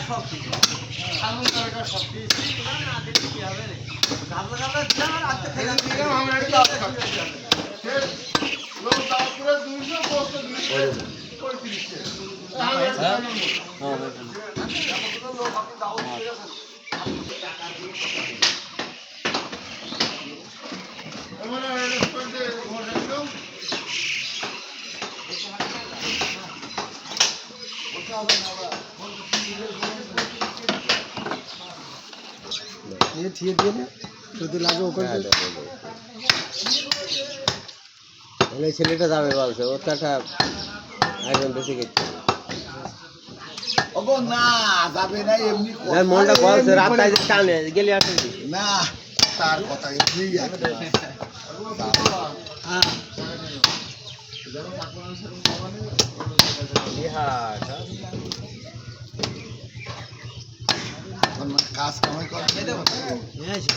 সব কিছু আগুন তরকার সব কিছু না দিলে কি হবে রে গাবলা গাবলা দিলাম আর আজকে খেলাম দিলাম আমরা একটা দাও সে লোক দাও পুরো 200 পোস্ট 200 করে 30 হ্যাঁ হ্যাঁ লোক আপনি দাও ঠিক আছে আমরা রেস্টুরেন্টে ঘরে গেলাম ये ठीक है ना तो লাগে ওখানে এই ছেলেটা যাবে বলছে ওর তো একটা আয়োজন বেশি গেছে ওগো না যাবে না এমনি না মনটা বলছে রাত আইতে টানে গেলি আসে না তার কথা এমনি একটা হ্যাঁ কাজ কামাই করতে দেব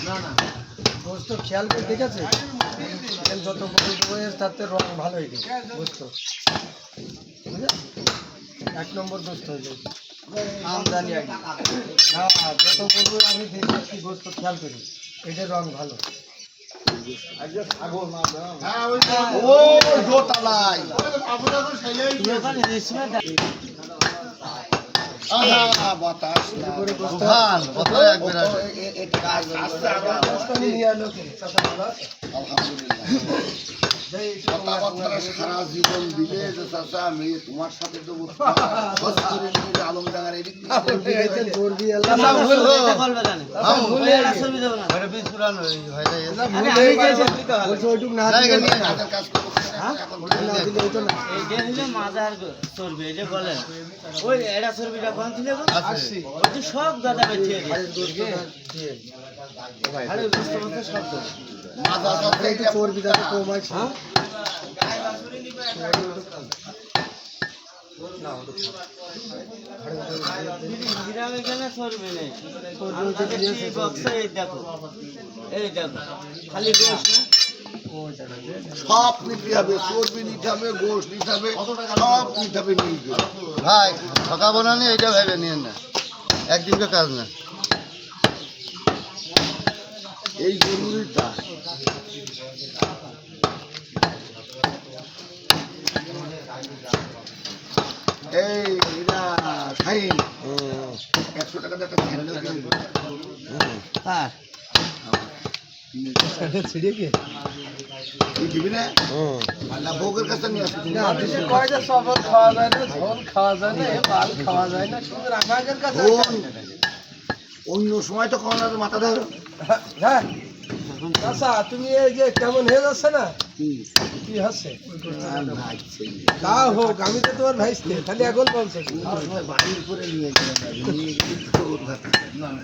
না না দোস্ত খেয়াল করে দেখেছে যত বড় তাতে রং ভালো হয়ে গেছে দোস্ত এক নম্বর দোস্ত হয়ে যায় আমদানি হ্যাঁ যত বড় আমি দেখেছি দোস্ত খেয়াল করি এটার রং ভালো হ্যাঁ ও দোতলাই আহা বাতাস না তুফান কত একবার এটা কাজ আসছে আমি নিয়ে আলো আলহামদুলিল্লাহ কথাবার্তা সারা জীবন দিলে যে চাচা আমি তোমার সাথে তো খোঁজ করে নিয়ে আলমডাঙ্গার এদিক করবি বলবে জানেন ভুলে এটা ছবি দেব না ঘরে বেশ পুরানো হয় না আমি চাইছি দিতে হবে ওইটুক না জায়গা নিয়ে কাজের কাজ করব না দিলে হইতো না এইটা হলো মাজার চর্বি এটা বলেন ওই এটা চর্বিটা কোন ছিল গো আছে ওই তো সব গাদা বেঁচে দিয়ে আরে বুঝতে পারছো সব তো মাজা কথা একটু চর্বি দাও কম আছে গ্রামে কেন চর্বি নেই বক্সে এই দেখো খালি গোশ না সব নিতে হবে চর্বি নিতে হবে গোশ নিতে হবে সব নিতে হবে নিয়ে ভাই ঠকাবো না নি এইটা ভেবে নিয়ে না একদিনকার কাজ না এই জরুরিটা এই এটা খাইন 100 টাকা একটা স্যান্ডেল কিনবো হ্যাঁ ছিড়ে কি তুই দিবি না না ভোগের কাছে নিয়ে আসবি না দেশে কয়টা সফল খাওয়া যায় না ঝোল খাওয়া যায় না মাল খাওয়া যায় না শুধু রাখাগের কাছে অন্য সময় তো খাওয়া যাবে মাথা ধরো হ্যাঁ আচ্ছা তুমি এই যে কেমন হয়ে যাচ্ছে না কি হচ্ছে তা হোক আমি তো তোমার ভাইস্তে খালি এখন বলছে বাড়ির করে নিয়ে গেলাম